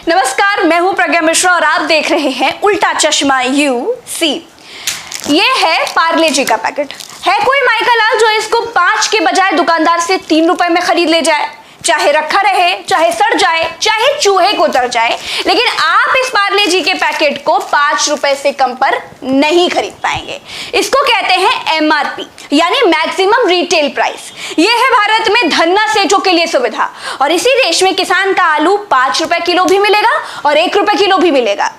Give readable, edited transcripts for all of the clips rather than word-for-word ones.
नमस्कार, मैं हूं प्रज्ञा मिश्रा और आप देख रहे हैं उल्टा चश्मा यूसी। ये है पार्ले जी का पैकेट। है कोई माइका लाल जो इसको 5 के बजाय दुकानदार से 3 रुपए में खरीद ले जाए? चाहे रखा रहे, चाहे सड़ जाए, चाहे चूहे को उतर जाए, लेकिन आप इस पार्ले जी के पैकेट को 5 रुपए से कम पर नहीं खरीद पाएंगे। इसको कहते हैं एमआरपी यानी मैक्सिमम रिटेल प्राइस। ये है भारत में धन्ना सेठों के लिए सुविधा और इसी देश में किसान का आलू 5 रुपए किलो भी मिलेगा और 1 रुपए किलो भी मिलेगा।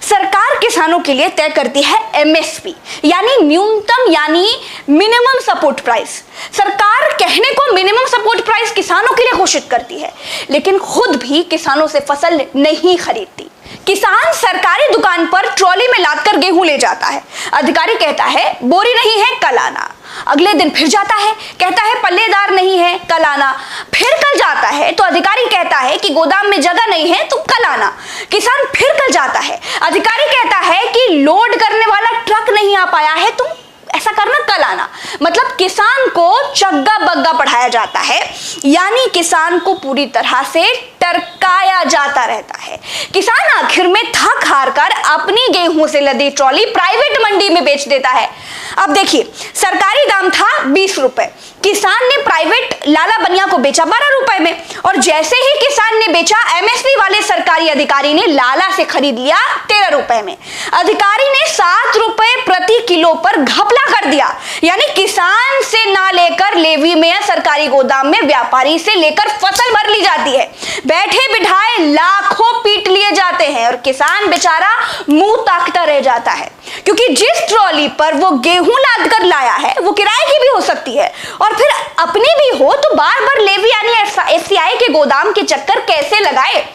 सरकार किसानों के लिए तय करती है एमएसपी यानी न्यूनतम यानी मिनिमम सपोर्ट प्राइस। सरकार कहने को मिनिमम सपोर्ट प्राइस किसानों के लिए घोषित करती है, लेकिन खुद भी किसानों से फसल नहीं खरीदती। किसान सरकारी दुकान पर ट्रॉली में लादकर गेहूं ले जाता है। अधिकारी कहता है बोरी नहीं है, कल आना। अगले दिन फिर जाता है, कहता है पल्लेदार नहीं है, कल आना। फिर कल जाता है तो अधिकारी कहता है कि गोदाम में जगह नहीं है, तुम कल आना। किसान फिर कल जाता है, अधिकारी कहता है कि लोड करने वाला ट्रक नहीं आ पाया है, तुम ऐसा करना, कल आना। मतलब किसान को चग्गा बग्गा पढ़ाया जाता है, यानी किसान को पूरी तरह से टरकाया जाता रहता है। किसान आखिर में थक हार कर अपनी गेहूं से लदी ट्रॉली प्राइवेट मंडी में बेच देता है। अब देखिए, सरकारी दाम था 20 रुपए, किसान ने प्राइवेट लाला बनिया को बेचा 12 रुपए में, और जैसे ही किसान ने बेचा एमएसपी वाले सरकारी अधिकारी ने लाला से खरीद लिया 13 रुपए में। अधिकारी ने 7 रुपए प्रति किलो पर घपला कर दिया, यानी किसान से ना लेकर लेवी में या सरकारी गोदाम में व्यापारी से लेकर फसल भर ली जाती है। बैठे बिठाए लाखों पीट लिए जाते हैं और किसान बेचारा मुंह ताकता रह जाता है, क्योंकि जिस ट्रॉली पर वो गेहूं लाद कर लाया है वो किराए की भी हो सकती है और फिर अपनी भी हो, तो बार बार लेवी यानी एफसीआई के गोदाम के चक्कर कैसे लगाए?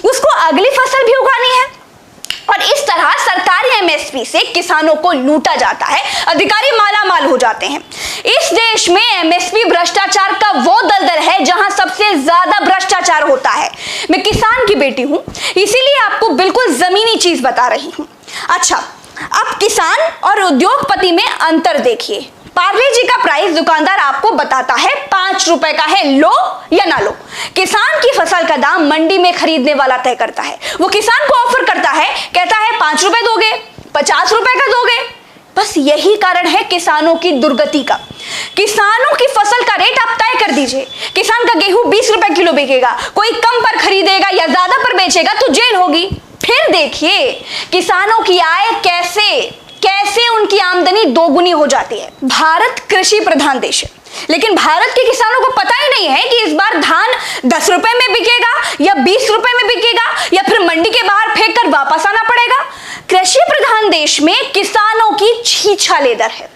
उसको अगली फसल भी उगानी है और इस तरह सरकारी एमएसपी से किसानों को लूटा जाता है। अधिकारी माला माल हो जाते हैं। इस देश में एमएसपी भ्रष्टाचार का वो दलदल है जहां सबसे ज्यादा भ्रष्टाचार होता है। मैं किसान की बेटी हूं, इसीलिए आपको बिल्कुल जमीनी चीज बता रही हूं। अच्छा, अब किसान और उद्योगपति में अंतर देखिए। पार्ले जी का प्राइस दुकानदार आपको बताता है 5 रुपए का है, लो या ना लो। किसान की फसल का दाम मंडी में खरीदने वाला तय करता है। वो किसान को ऑफर करता है, कहता है 5 रुपए दोगे, 50 रुपए का दोगे। बस यही कारण है किसानों की दुर्गति का। किसानों की फसल का रेट आप तय कर दीजिए। किसान का गेहूं 20 रुपए किलो बिकेगा, कोई कम पर खरीदेगा या ज्यादा पर बेचेगा तो जेल होगी। फिर देखिए किसानों की आय कैसे उनकी आमदनी दोगुनी हो जाती है। भारत कृषि प्रधान देश है, लेकिन भारत के किसानों को पता ही नहीं है कि इस बार धान 10 रुपए में बिकेगा या 20 रुपए में बिकेगा या फिर मंडी के बाहर फेंक कर वापस आना पड़ेगा। कृषि प्रधान देश में किसानों की छीछा लेदर है।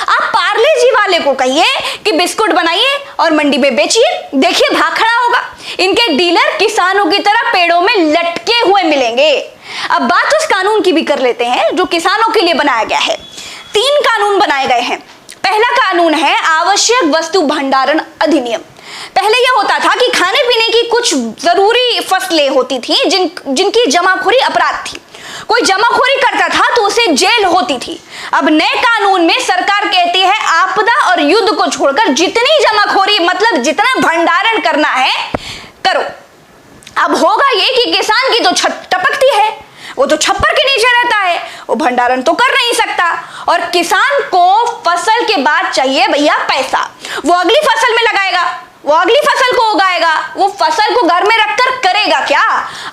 आप पार्ले जी वाले को कहिए कि बिस्कुट बनाइए और मंडी में बेचिए, देखिए भाग खड़ा होगा। इनके डीलर किसानों की तरह पेड़ों में लटके हुए मिलेंगे। अब बात उस कानून की भी कर लेते हैं जो किसानों के लिए बनाया गया है। 3 कानून बनाए गए हैं। पहला कानून है आवश्यक वस्तु भंडारण अधिनियम। पहले यह होता था कि खाने पीने की कुछ जरूरी फसलें होती थी जिनकी जमाखोरी अपराध थी। कोई जमाखोरी करता था तो उसे जेल होती थी। अब नए कानून में सरकार कहती है आपदा और युद्ध को छोड़कर जितनी जमाखोरी मतलब जितना भंडारण करना है करो। अब होगा ये कि किसान की तो छत टपकती है, वो तो छप्पर के नीचे रहता है, वो भंडारण तो कर नहीं सकता। और किसान को फसल के बाद चाहिए भैया पैसा। वो अगली फसल में लगाएगा, वो अगली फसल को उगाएगा, वो फसल को घर में रखकर करेगा क्या?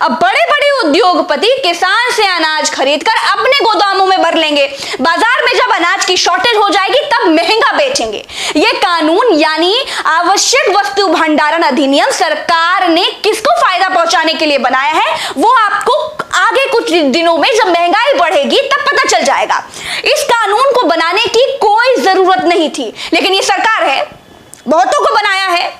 अब बड़े बड़े उद्योगपति किसान से अनाज खरीदकर अपने गोदामों में भर लेंगे। बाजार में जब अनाज की शॉर्टेज हो जाएगी तब महंगा बेचेंगे। ये कानून यानी आवश्यक वस्तु भंडारण अधिनियम सरकार ने किसको फायदा पहुंचाने के लिए बनाया है वो आपको आगे कुछ दिनों में जब महंगाई बढ़ेगी तब पता चल जाएगा। इस कानून को बनाने की कोई जरूरत नहीं थी, लेकिन ये सरकार है, बहुतों को बनाया है।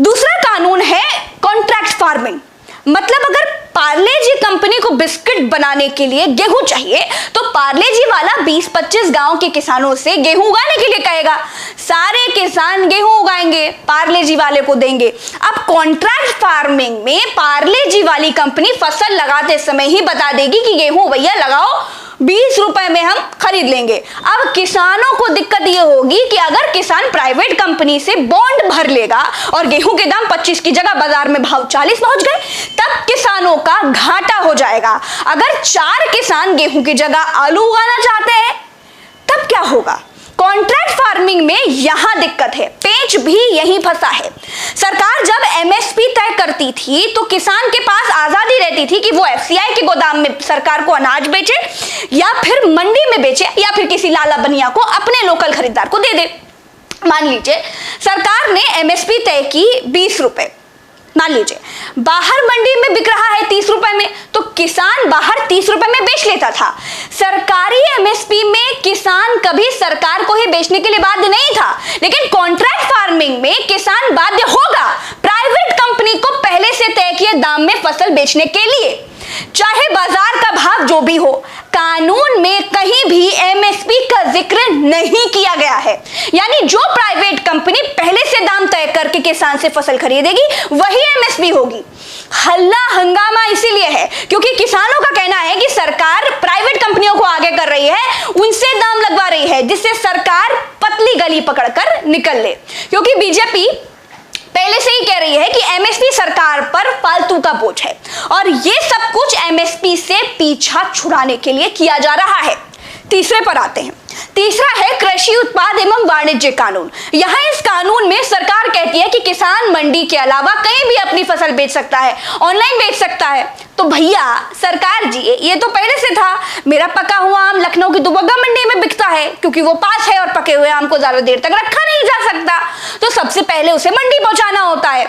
दूसरा कानून है कॉन्ट्रैक्ट फार्मिंग। मतलब अगर पार्ले जी कंपनी को बिस्किट बनाने के लिए गेहूं चाहिए तो पार्ले जी वाला 20-25 गांव के किसानों से गेहूं उगाने के लिए कहेगा। सारे किसान गेहूं उगाएंगे, पार्ले जी वाले को देंगे। अब कॉन्ट्रैक्ट फार्मिंग में पार्ले जी वाली कंपनी फसल लगाते समय ही बता देगी कि गेहूं भैया लगाओ, 20 रुपए में हम खरीद लेंगे। अब किसानों को दिक्कत ये होगी कि अगर किसान प्राइवेट कंपनी से बॉन्ड भर लेगा और गेहूं के दाम 25 की जगह बाजार में भाव 40 पहुंच गए, तब किसानों किसानों का घाटा हो जाएगा। अगर 4 किसान गेहूं की जगह आलू उगाना चाहते हैं तब क्या होगा? कॉन्ट्रैक्ट फार्मिंग में यहां दिक्कत है, पेंच भी यहीं फंसा है। सरकार जब एमएसपी तय करती थी तो किसान के पास आजादी रहती थी कि वो एफसीआई के गोदाम में सरकार को अनाज बेचे या फिर मंडी में बेचे या फिर किसी लाला बनिया को, अपने लोकल खरीदार को दे दे। मान लीजिए सरकार ने एमएसपी तय की 20 रुपए, मान लीजिए बाहर मंडी में बिक रहा है 30 रुपए में, तो किसान बाहर 30 रुपए में बेच लेता था। सरकारी एमएसपी में किसान कभी सरकार को ही बेचने के लिए बाध्य नहीं था, लेकिन कॉन्ट्रैक्ट फार्मिंग में किसान बाध्य होगा प्राइवेट कंपनी को पहले से तय किए दाम में फसल बेचने के लिए, चाहे बाजार का भाव जो भी हो। कानून में कहीं भी एमएसपी का जिक्र नहीं किया गया है, यानी जो प्राइवेट कंपनी पहले से दाम तय करके किसान से फसल खरीदेगी वही एमएसपी होगी। हल्ला हंगामा इसीलिए है क्योंकि किसानों का कहना है कि सरकार प्राइवेट कंपनियों को आगे कर रही है, उनसे दाम लगवा रही है, जिससे सरकार पतली गली पकड़कर निकल ले। क्योंकि बीजेपी पहले से ही कह रही है कि एमएसपी सरकार पर फालतू का बोझ है और ये सब कुछ एमएसपी से पीछा छुड़ाने के लिए किया जा रहा है। तीसरे पर आते हैं। तीसरा है कृषि उत्पाद एवं वाणिज्य कानून। यहाँ इस कानून में सरकार कहती है कि किसान मंडी के अलावा कहीं भी अपनी फसल बेच सकता है, ऑनलाइन बेच सकता है। तो भैया सरकार जी, ये तो पहले से था। मेरा पका हुआ आम लखनऊ की दुबग्गा मंडी में बिकता है क्योंकि वो पास है और पके हुए आम को ज्यादा देर तक रखा नहीं जा सकता, तो सबसे पहले उसे मंडी पहुंचाना होता है।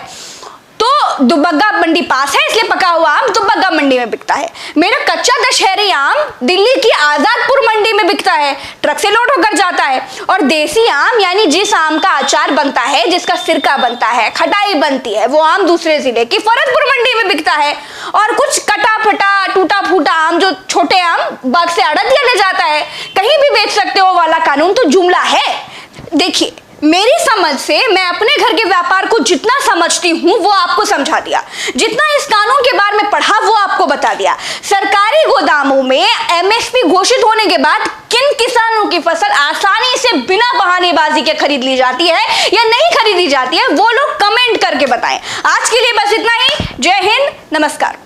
तो दुबग्गा मंडी पास है इसलिए पका हुआ आम दुबग्गा मंडी में बिकता है। मेरा कच्चा दशहरी आम दिल्ली की आजादपुर मंडी में बिकता है, ट्रक से लोड होकर जाता है। और देसी आम यानी जिस आम का अचार बनता है, जिसका सिरका बनता है, खटाई बनती है, वो आम दूसरे जिले की फरदपुर मंडी में बिकता है। और कुछ कटा फटा टूटा फूटा आम, जो छोटे आम बाग से आड़तिया ले जाता है, कहीं भी बेच सकते हो वाला कानून तो जुमला है। देखिए मेरी समझ से मैं अपने घर के व्यापार को जितना समझती हूं वो आपको समझा दिया, जितना इस कानून के बारे में पढ़ा वो आपको बता दिया। सरकारी गोदामों में एमएसपी घोषित होने के बाद किन किसानों की फसल आसानी से बिना बहानेबाजी के खरीद ली जाती है या नहीं खरीदी जाती है, वो लोग कमेंट करके बताएं। आज के लिए बस इतना ही। जय हिंद, नमस्कार।